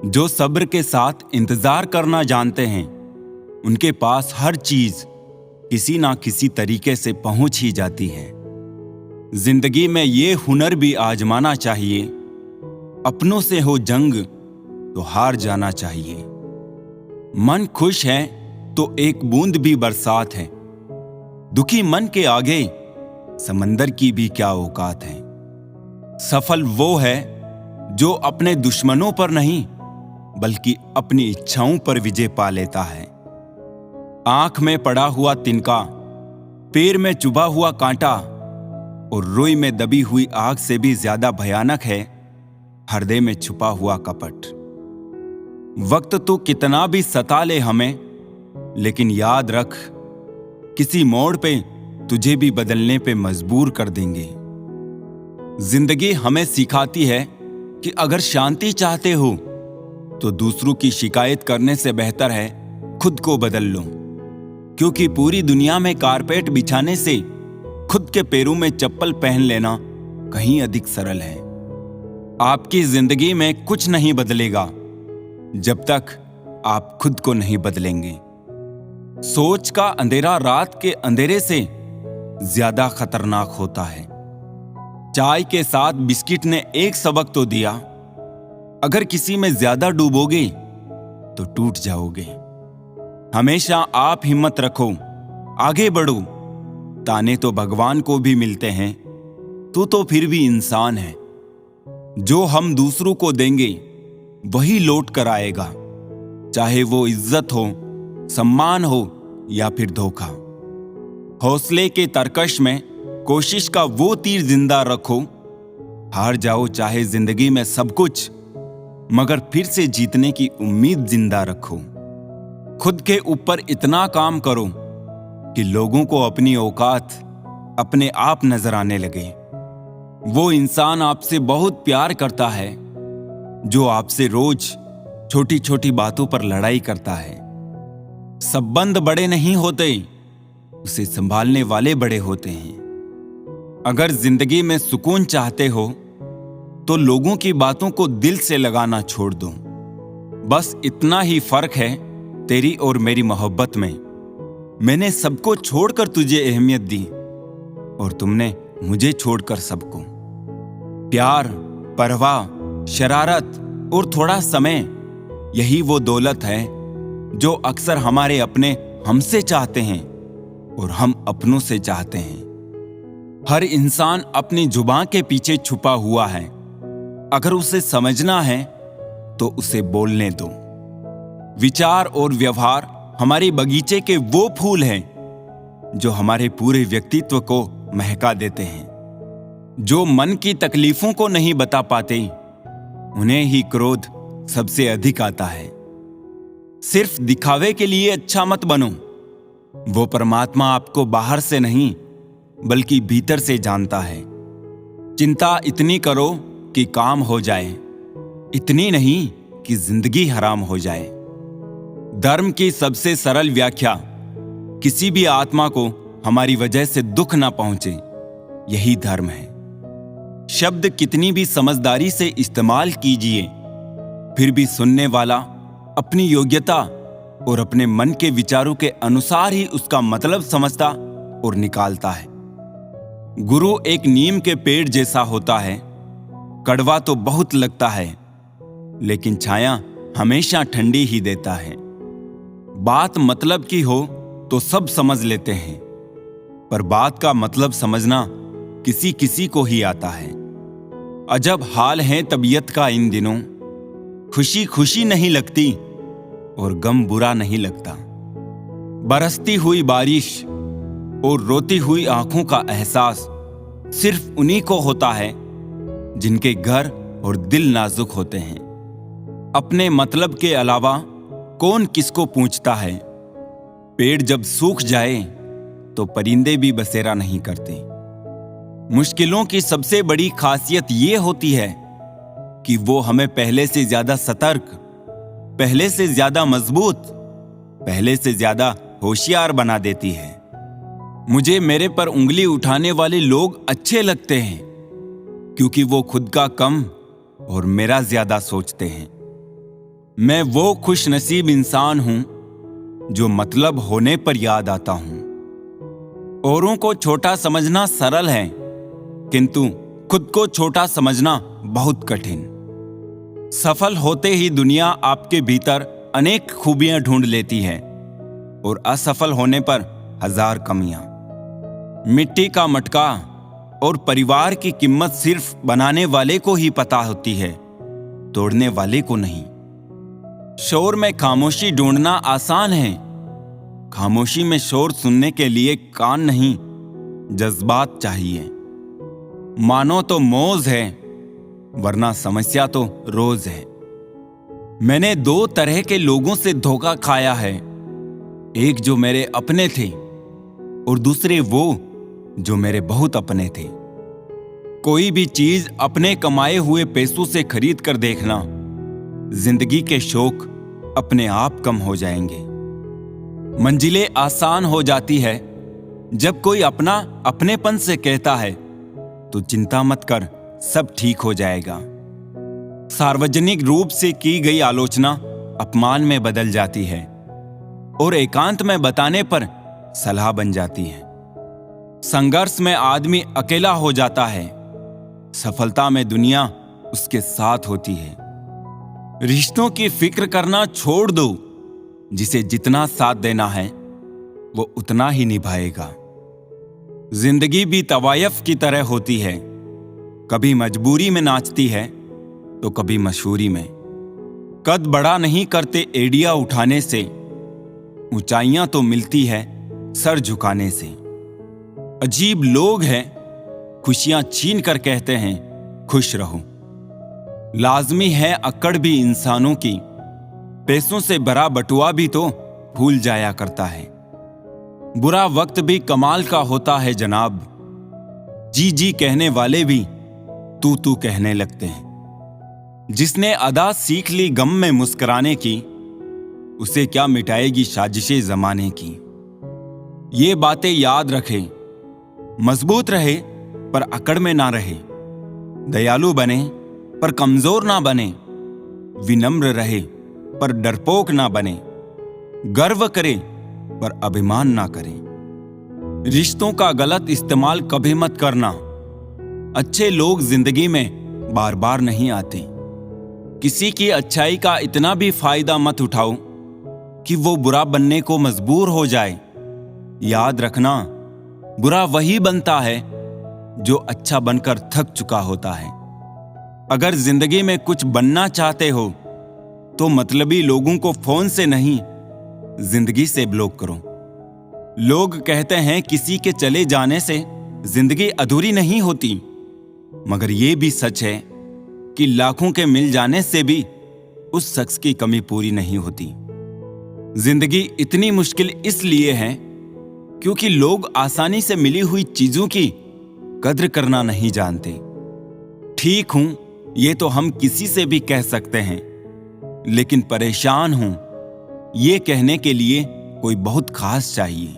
जो सब्र के साथ इंतजार करना जानते हैं, उनके पास हर चीज किसी ना किसी तरीके से पहुंच ही जाती है। जिंदगी में ये हुनर भी आजमाना चाहिए, अपनों से हो जंग तो हार जाना चाहिए। मन खुश है तो एक बूंद भी बरसात है, दुखी मन के आगे समंदर की भी क्या औकात है। सफल वो है जो अपने दुश्मनों पर नहीं बल्कि अपनी इच्छाओं पर विजय पा लेता है। आंख में पड़ा हुआ तिनका, पैर में चुभा हुआ कांटा और रुई में दबी हुई आग से भी ज्यादा भयानक है हृदय में छुपा हुआ कपट। वक्त तो कितना भी सता ले हमें, लेकिन याद रख किसी मोड़ पे तुझे भी बदलने पे मजबूर कर देंगे। जिंदगी हमें सिखाती है कि अगर शांति चाहते हो तो दूसरों की शिकायत करने से बेहतर है खुद को बदल लो, क्योंकि पूरी दुनिया में कारपेट बिछाने से खुद के पैरों में चप्पल पहन लेना कहीं अधिक सरल है। आपकी जिंदगी में कुछ नहीं बदलेगा जब तक आप खुद को नहीं बदलेंगे। सोच का अंधेरा रात के अंधेरे से ज्यादा खतरनाक होता है। चाय के साथ बिस्किट ने एक सबक तो दिया, अगर किसी में ज्यादा डूबोगे तो टूट जाओगे। हमेशा आप हिम्मत रखो, आगे बढ़ो। ताने तो भगवान को भी मिलते हैं, तू तो फिर भी इंसान है। जो हम दूसरों को देंगे वही लौट कर आएगा, चाहे वो इज्जत हो, सम्मान हो या फिर धोखा। हौसले के तरकश में कोशिश का वो तीर जिंदा रखो। हार जाओ चाहे जिंदगी में सब कुछ, मगर फिर से जीतने की उम्मीद जिंदा रखो। खुद के ऊपर इतना काम करो कि लोगों को अपनी औकात अपने आप नजर आने लगे। वो इंसान आपसे बहुत प्यार करता है जो आपसे रोज छोटी छोटी बातों पर लड़ाई करता है। संबंध बड़े नहीं होते, उसे संभालने वाले बड़े होते हैं। अगर जिंदगी में सुकून चाहते हो तो लोगों की बातों को दिल से लगाना छोड़ दो। बस इतना ही फर्क है तेरी और मेरी मोहब्बत में। मैंने सबको छोड़कर तुझे अहमियत दी और तुमने मुझे छोड़कर सबको। प्यार, परवाह, शरारत और थोड़ा समय, यही वो दौलत है जो अक्सर हमारे अपने हमसे चाहते हैं और हम अपनों से चाहते हैं। हर इंसान अपनी जुबान के पीछे छुपा हुआ है। अगर उसे समझना है तो उसे बोलने दो। विचार और व्यवहार हमारे बगीचे के वो फूल हैं जो हमारे पूरे व्यक्तित्व को महका देते हैं। जो मन की तकलीफों को नहीं बता पाते, उन्हें ही क्रोध सबसे अधिक आता है। सिर्फ दिखावे के लिए अच्छा मत बनो। वो परमात्मा आपको बाहर से नहीं बल्कि भीतर से जानता है। चिंता इतनी करो कि काम हो जाए, इतनी नहीं कि जिंदगी हराम हो जाए। धर्म की सबसे सरल व्याख्या, किसी भी आत्मा को हमारी वजह से दुख ना पहुंचे, यही धर्म है। शब्द कितनी भी समझदारी से इस्तेमाल कीजिए, फिर भी सुनने वाला अपनी योग्यता और अपने मन के विचारों के अनुसार ही उसका मतलब समझता और निकालता है। गुरु एक नीम के पेड़ जैसा होता है। कड़वा तो बहुत लगता है, लेकिन छाया हमेशा ठंडी ही देता है। बात मतलब की हो तो सब समझ लेते हैं, पर बात का मतलब समझना किसी किसी को ही आता है। अजब हाल है तबीयत का इन दिनों, खुशी खुशी नहीं लगती और गम बुरा नहीं लगता। बरसती हुई बारिश और रोती हुई आंखों का एहसास सिर्फ उन्हीं को होता है जिनके घर और दिल नाजुक होते हैं। अपने मतलब के अलावा कौन किसको पूछता है। पेड़ जब सूख जाए तो परिंदे भी बसेरा नहीं करते। मुश्किलों की सबसे बड़ी खासियत ये होती है कि वो हमें पहले से ज्यादा सतर्क, पहले से ज्यादा मजबूत, पहले से ज्यादा होशियार बना देती है। मुझे मेरे पर उंगली उठाने वाले लोग अच्छे लगते हैं, क्योंकि वो खुद का कम और मेरा ज्यादा सोचते हैं। मैं वो खुशनसीब इंसान हूं जो मतलब होने पर याद आता हूं। औरों को छोटा समझना सरल है, किंतु खुद को छोटा समझना बहुत कठिन। सफल होते ही दुनिया आपके भीतर अनेक खूबियां ढूंढ लेती है और असफल होने पर हजार कमियां। मिट्टी का मटका और परिवार की कीमत सिर्फ बनाने वाले को ही पता होती है, तोड़ने वाले को नहीं। शोर में खामोशी ढूंढना आसान है। खामोशी में शोर सुनने के लिए कान नहीं, जज्बात चाहिए। मानो तो मौज है, वरना समस्या तो रोज है। मैंने दो तरह के लोगों से धोखा खाया है, एक जो मेरे अपने थे और दूसरे वो जो मेरे बहुत अपने थे। कोई भी चीज अपने कमाए हुए पैसों से खरीद कर देखना, जिंदगी के शौक अपने आप कम हो जाएंगे। मंजिलें आसान हो जाती है जब कोई अपना अपनेपन से कहता है तो चिंता मत कर, सब ठीक हो जाएगा। सार्वजनिक रूप से की गई आलोचना अपमान में बदल जाती है और एकांत में बताने पर सलाह बन जाती है। संघर्ष में आदमी अकेला हो जाता है, सफलता में दुनिया उसके साथ होती है। रिश्तों की फिक्र करना छोड़ दो, जिसे जितना साथ देना है वो उतना ही निभाएगा। जिंदगी भी तवायफ की तरह होती है, कभी मजबूरी में नाचती है तो कभी मशहूरी में। कद बड़ा नहीं करते एड़िया उठाने से, ऊंचाइयां तो मिलती है सर झुकाने से। अजीब लोग हैं, खुशियां छीन कर कहते हैं खुश रहो। लाजमी है अकड़ भी इंसानों की, पैसों से भरा बटुआ भी तो भूल जाया करता है। बुरा वक्त भी कमाल का होता है जनाब, जी जी कहने वाले भी तू तू कहने लगते हैं। जिसने अदा सीख ली गम में मुस्कुराने की, उसे क्या मिटाएगी साजिशें जमाने की। ये बातें याद रखे, मजबूत रहे पर अकड़ में ना रहे। दयालु बने पर कमजोर ना बने, विनम्र रहे पर डरपोक ना बने, गर्व करे पर अभिमान ना करे। रिश्तों का गलत इस्तेमाल कभी मत करना। अच्छे लोग जिंदगी में बार बार नहीं आते। किसी की अच्छाई का इतना भी फायदा मत उठाओ कि वो बुरा बनने को मजबूर हो जाए। याद रखना, बुरा वही बनता है जो अच्छा बनकर थक चुका होता है। अगर जिंदगी में कुछ बनना चाहते हो तो मतलबी लोगों को फोन से नहीं, जिंदगी से ब्लॉक करो। लोग कहते हैं किसी के चले जाने से जिंदगी अधूरी नहीं होती, मगर यह भी सच है कि लाखों के मिल जाने से भी उस शख्स की कमी पूरी नहीं होती। जिंदगी इतनी मुश्किल इसलिए है क्योंकि लोग आसानी से मिली हुई चीजों की कद्र करना नहीं जानते। ठीक हूं ये तो हम किसी से भी कह सकते हैं, लेकिन परेशान हूं ये कहने के लिए कोई बहुत खास चाहिए।